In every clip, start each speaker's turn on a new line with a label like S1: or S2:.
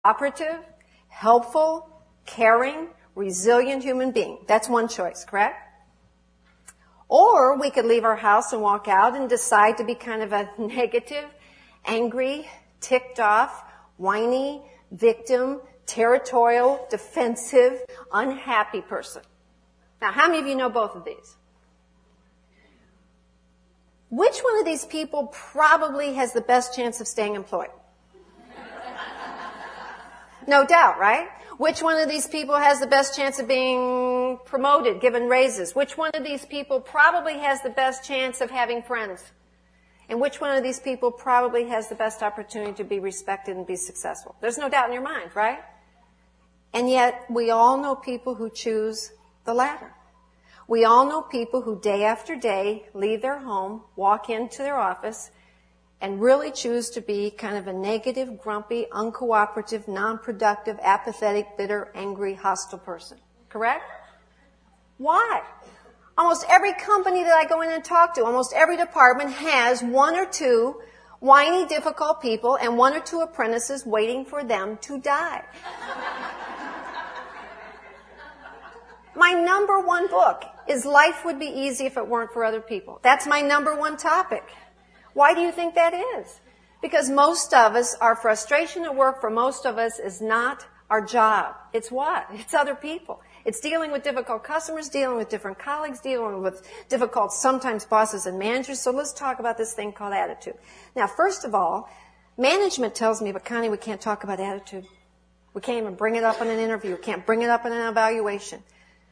S1: cooperative, helpful, caring, resilient human being. That's one choice, correct? Or we could leave our house and walk out and decide to be kind of a negative, angry, ticked off, whiny, victim, territorial, defensive, unhappy person. Now, how many of you know both of these? Which one of these people probably has the best chance of staying employed? No doubt, right? Which one of these people has the best chance of being promoted, given raises? Which one of these people probably has the best chance of having friends? And which one of these people probably has the best opportunity to be respected and be successful? There's no doubt in your mind, right? And yet, we all know people who choose the latter. We all know people who day after day leave their home, walk into their office, and really choose to be kind of a negative, grumpy, uncooperative, non-productive, apathetic, bitter, angry, hostile person. Correct? Why? Almost every company that I go in and talk to, almost every department has one or two whiny, difficult people and one or two apprentices waiting for them to die. My number one book is Life Would Be Easy If It Weren't for Other People. That's my number one topic. Why do you think that is? Because most of us, our frustration at work for most of us is not our job. It's what? It's other people. It's dealing with difficult customers, dealing with different colleagues, dealing with difficult, sometimes bosses and managers. So let's talk about this thing called attitude. Now, first of all, management tells me, but Connie, we can't talk about attitude. We can't even bring it up in an interview. We can't bring it up in an evaluation.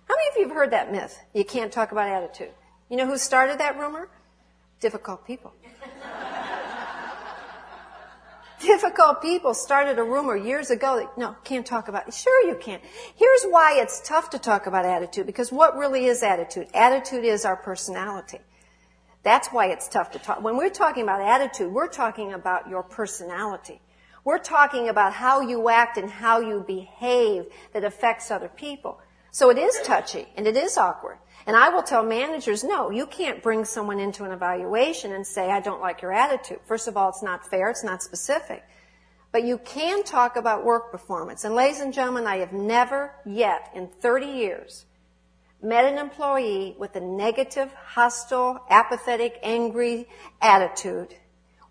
S1: How many of you have heard that myth? You can't talk about attitude. You know who started that rumor? Difficult people. Difficult people started a rumor years ago that, no, can't talk about it. Sure you can. Here's why it's tough to talk about attitude, because what really is attitude? Attitude is our personality. That's why it's tough to talk. When we're talking about attitude, we're talking about your personality. We're talking about how you act and how you behave that affects other people. So it is touchy and it is awkward. And I will tell managers, no, you can't bring someone into an evaluation and say, I don't like your attitude. First of all, it's not fair. It's not specific. But you can talk about work performance. And ladies and gentlemen, I have never yet in 30 years met an employee with a negative, hostile, apathetic, angry attitude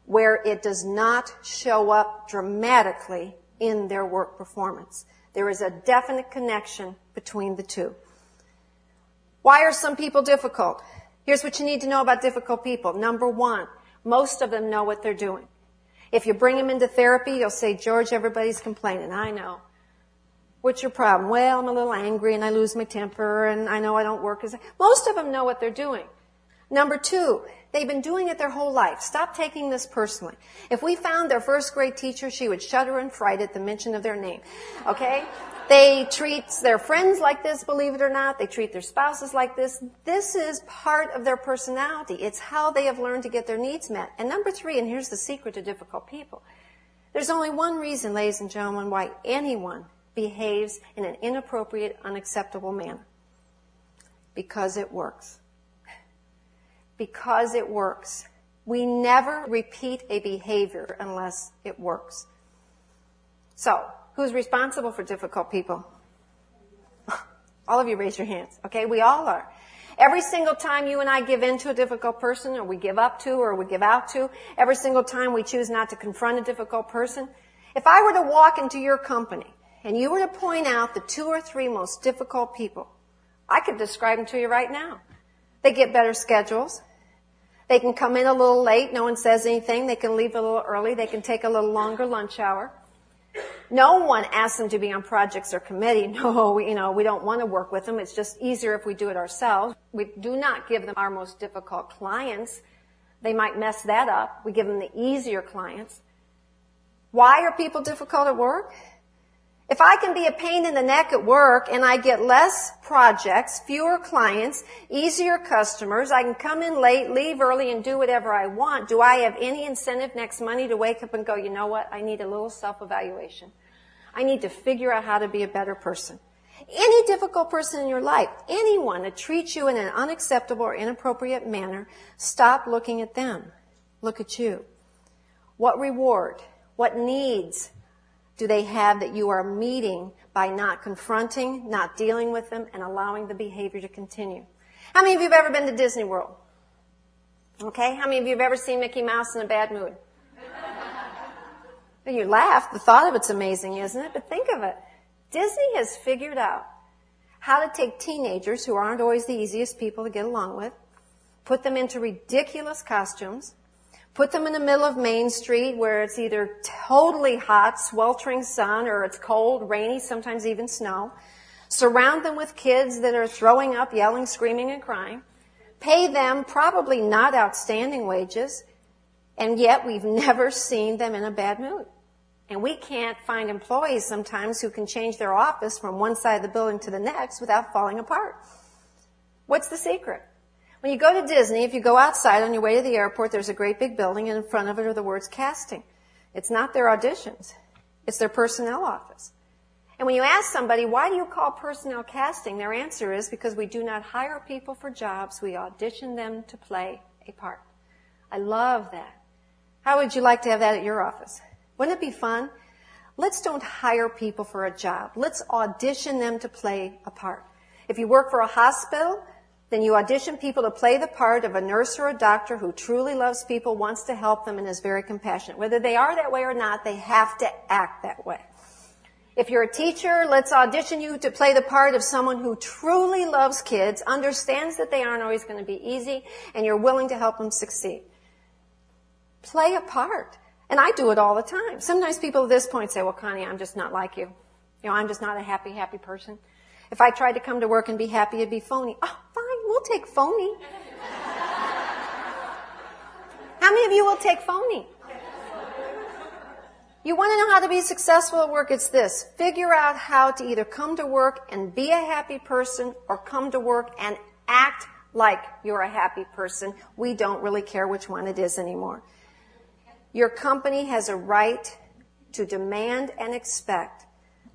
S1: where it does not show up dramatically in their work performance. There is a definite connection between the two. Why are some people difficult? Here's what you need to know about difficult people. Number one, most of them know what they're doing. If you bring them into therapy, you'll say, George, everybody's complaining. I know. What's your problem? Well, I'm a little angry and I lose my temper and I know I don't work as... Most of them know what they're doing. Number two, they've been doing it their whole life. Stop taking this personally. If we found their first grade teacher, she would shudder and fright at the mention of their name. Okay? They treat their friends like this, believe it or not. They treat their spouses like this. This is part of their personality. It's how they have learned to get their needs met. And number three, and here's the secret to difficult people. There's only one reason, ladies and gentlemen, why anyone behaves in an inappropriate, unacceptable manner. Because it works. Because it works. We never repeat a behavior unless it works. So, who's responsible for difficult people? All of you raise your hands. Okay, we all are. Every single time you and I give in to a difficult person, or we give up to, or we give out to, every single time we choose not to confront a difficult person, if I were to walk into your company and you were to point out the 2 or 3 most difficult people, I could describe them to you right now. They get better schedules. They can come in a little late. No one says anything. They can leave a little early. They can take a little longer lunch hour. No one asks them to be on projects or committee. No, we don't want to work with them. It's just easier if we do it ourselves. We do not give them our most difficult clients. They might mess that up. We give them the easier clients. Why are people difficult at work? If I can be a pain in the neck at work and I get less projects, fewer clients, easier customers, I can come in late, leave early, and do whatever I want, do I have any incentive next Monday to wake up and go, you know what, I need a little self-evaluation. I need to figure out how to be a better person. Any difficult person in your life, anyone that treats you in an unacceptable or inappropriate manner, stop looking at them. Look at you. What reward, what needs do they have that you are meeting by not confronting, not dealing with them, and allowing the behavior to continue? How many of you have ever been to Disney World? Okay, how many of you have ever seen Mickey Mouse in a bad mood? Well, you laugh. The thought of it's amazing, isn't it? But think of it. Disney has figured out how to take teenagers, who aren't always the easiest people to get along with, put them into ridiculous costumes, put them in the middle of Main Street where it's either totally hot, sweltering sun, or it's cold, rainy, sometimes even snow, surround them with kids that are throwing up, yelling, screaming, and crying, pay them probably not outstanding wages, and yet we've never seen them in a bad mood. And we can't find employees sometimes who can change their office from one side of the building to the next without falling apart. What's the secret? When you go to Disney, if you go outside on your way to the airport, there's a great big building, and in front of it are the words casting. It's not their auditions. It's their personnel office. And when you ask somebody, why do you call personnel casting? Their answer is because we do not hire people for jobs. We audition them to play a part. I love that. How would you like to have that at your office? Wouldn't it be fun? Let's don't hire people for a job. Let's audition them to play a part. If you work for a hospital, then you audition people to play the part of a nurse or a doctor who truly loves people, wants to help them, and is very compassionate. Whether they are that way or not, they have to act that way. If you're a teacher, let's audition you to play the part of someone who truly loves kids, understands that they aren't always going to be easy, and you're willing to help them succeed. Play a part. And I do it all the time. Sometimes people at this point say, well, Connie, I'm just not like you. I'm just not a happy, happy person. If I tried to come to work and be happy, it'd be phony. Oh, fine, we'll take phony. How many of you will take phony? You want to know how to be successful at work? It's this. Figure out how to either come to work and be a happy person or come to work and act like you're a happy person. We don't really care which one it is anymore. Your company has a right to demand and expect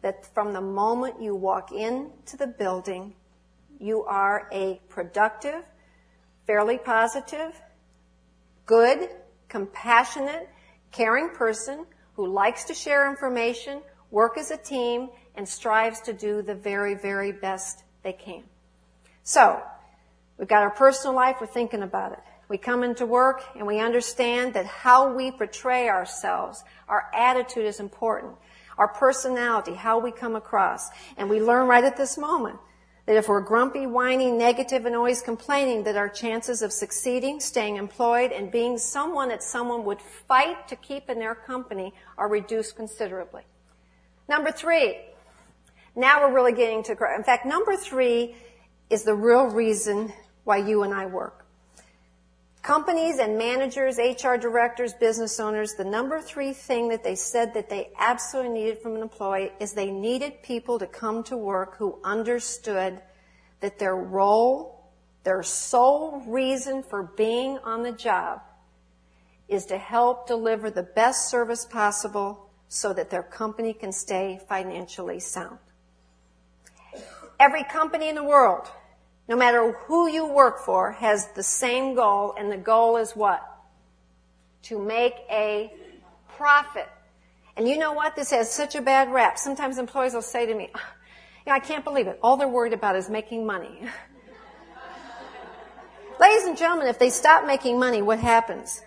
S1: that from the moment you walk into the building, you are a productive, fairly positive, good, compassionate, caring person who likes to share information, work as a team, and strives to do the very, very best they can. So, we've got our personal life, we're thinking about it. We come into work and we understand that how we portray ourselves, our attitude is important. Our personality, how we come across. And we learn right at this moment that if we're grumpy, whiny, negative, and always complaining, that our chances of succeeding, staying employed, and being someone that someone would fight to keep in their company are reduced considerably. Number 3. Now we're really getting to, in fact, number 3 is the real reason why you and I work. Companies and managers, HR directors, business owners, the number 3 thing that they said that they absolutely needed from an employee is they needed people to come to work who understood that their role, their sole reason for being on the job is to help deliver the best service possible so that their company can stay financially sound. Every company in the world, no matter who you work for, has the same goal, and the goal is what? To make a profit. And you know what? This has such a bad rap. Sometimes employees will say to me, I can't believe it. All they're worried about is making money. Ladies and gentlemen, if they stop making money, what happens?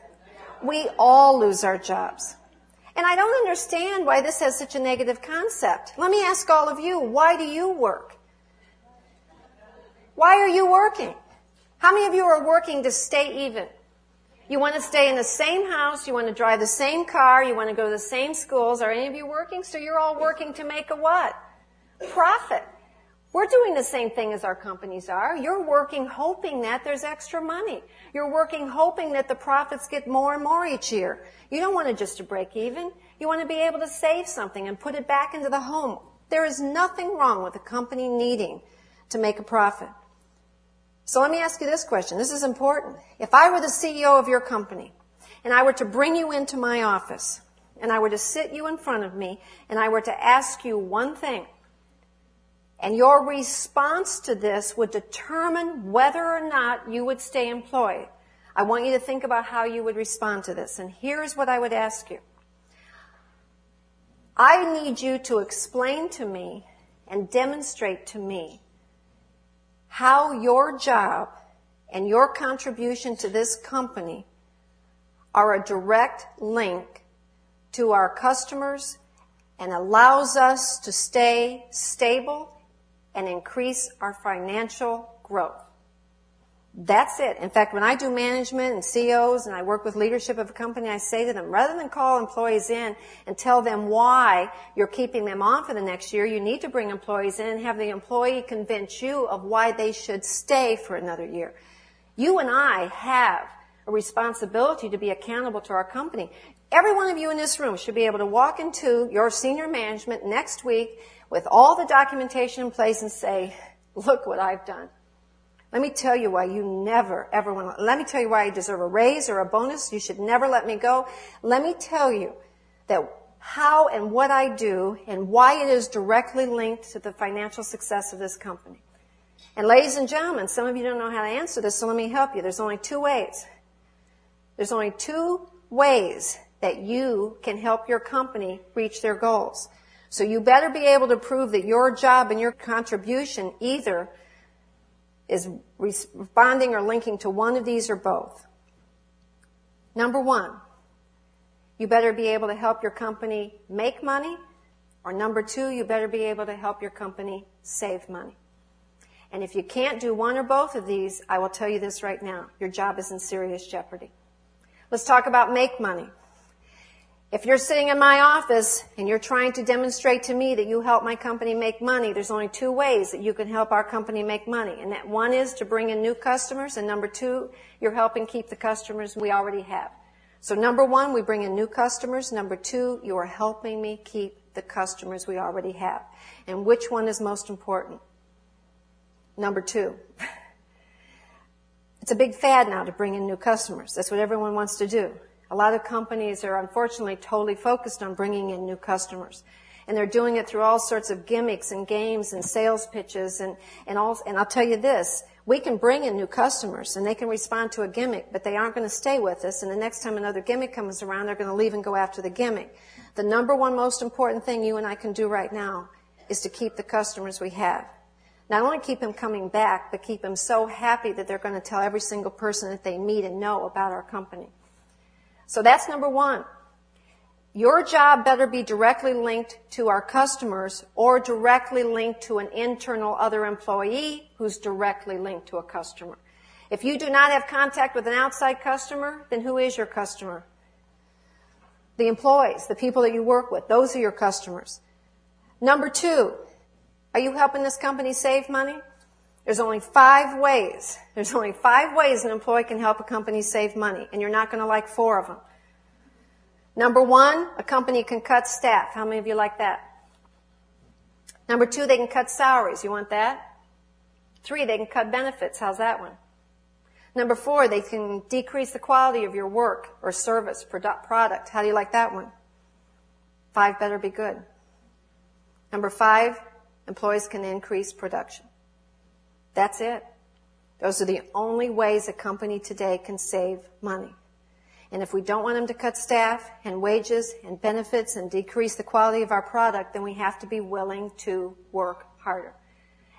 S1: We all lose our jobs. And I don't understand why this has such a negative concept. Let me ask all of you, why do you work? Why are you working? How many of you are working to stay even? You want to stay in the same house, you want to drive the same car, you want to go to the same schools. Are any of you working? So you're all working to make a what? Profit. We're doing the same thing as our companies are. You're working hoping that there's extra money. You're working hoping that the profits get more and more each year. You don't want to just to break even. You want to be able to save something and put it back into the home. There is nothing wrong with a company needing to make a profit. So let me ask you this question. This is important. If I were the CEO of your company, and I were to bring you into my office, and I were to sit you in front of me, and I were to ask you one thing, and your response to this would determine whether or not you would stay employed, I want you to think about how you would respond to this. And here's what I would ask you. I need you to explain to me and demonstrate to me how your job and your contribution to this company are a direct link to our customers and allows us to stay stable and increase our financial growth. That's it. In fact, when I do management and CEOs and I work with leadership of a company, I say to them, rather than call employees in and tell them why you're keeping them on for the next year, you need to bring employees in and have the employee convince you of why they should stay for another year. You and I have a responsibility to be accountable to our company. Every one of you in this room should be able to walk into your senior management next week with all the documentation in place and say, look what I've done. Let me tell you why you never, ever want to, let me tell you why you deserve a raise or a bonus. You should never let me go. Let me tell you that how and what I do and why it is directly linked to the financial success of this company. And ladies and gentlemen, some of you don't know how to answer this, so let me help you. There's only two ways. There's only two ways that you can help your company reach their goals. So you better be able to prove that your job and your contribution either is responding or linking to one of these or both. Number one, you better be able to help your company make money, or number two, you better be able to help your company save money. And if you can't do one or both of these, I will tell you this right now, your job is in serious jeopardy. Let's talk about make money. If you're sitting in my office and you're trying to demonstrate to me that you help my company make money, there's only two ways that you can help our company make money. And that one is to bring in new customers, and number two, you're helping keep the customers we already have. So number one, we bring in new customers. Number two, you are helping me keep the customers we already have. And which one is most important? Number two. It's a big fad now to bring in new customers. That's what everyone wants to do. A lot of companies are unfortunately totally focused on bringing in new customers. And they're doing it through all sorts of gimmicks and games and sales pitches and I'll tell you this, we can bring in new customers and they can respond to a gimmick, but they aren't going to stay with us, and the next time another gimmick comes around, they're going to leave and go after the gimmick. The number one most important thing you and I can do right now is to keep the customers we have. Not only keep them coming back, but keep them so happy that they're going to tell every single person that they meet and know about our company. So that's number one. Your job better be directly linked to our customers or directly linked to an internal other employee who's directly linked to a customer. If you do not have contact with an outside customer, then who is your customer? The employees, the people that you work with, those are your customers. Number two, are you helping this company save money? There's only 5 ways. There's only 5 ways an employee can help a company save money, and you're not going to like 4 of them. Number 1, a company can cut staff. How many of you like that? Number 2, they can cut salaries. You want that? 3, they can cut benefits. How's that one? Number 4, they can decrease the quality of your work or service, product. How do you like that one? 5 better be good. Number 5, employees can increase production. That's it. Those are the only ways a company today can save money. And if we don't want them to cut staff and wages and benefits and decrease the quality of our product, then we have to be willing to work harder.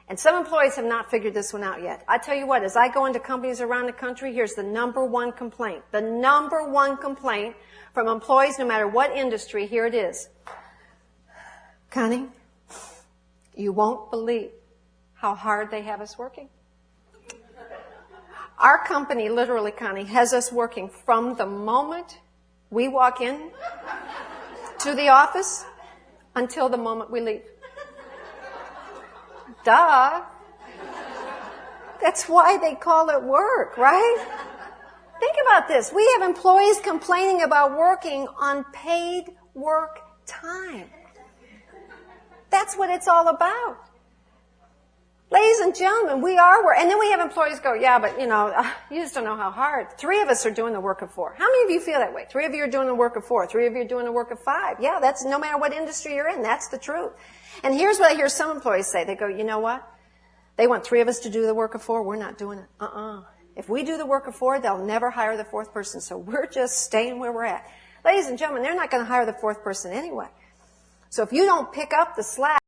S1: And some employees have not figured this one out yet. I tell you what, as I go into companies around the country, here's the number one complaint. The number one complaint from employees, no matter what industry, here it is. Connie, you won't believe how hard they have us working. Our company, literally, Connie, has us working from the moment we walk in to the office until the moment we leave. Duh. That's why they call it work, right? Think about this. We have employees complaining about working on paid work time. That's what it's all about. Ladies and gentlemen, we are working. And then we have employees go, yeah, but you just don't know how hard. 3 of us are doing the work of 4. How many of you feel that way? 3 of you are doing the work of 4. 3 of you are doing the work of 5. Yeah, that's no matter what industry you're in. That's the truth. And here's what I hear some employees say. They go, you know what? They want 3 of us to do the work of 4. We're not doing it. If we do the work of 4, they'll never hire the 4th person. So we're just staying where we're at. Ladies and gentlemen, they're not going to hire the 4th person anyway. So if you don't pick up the slack,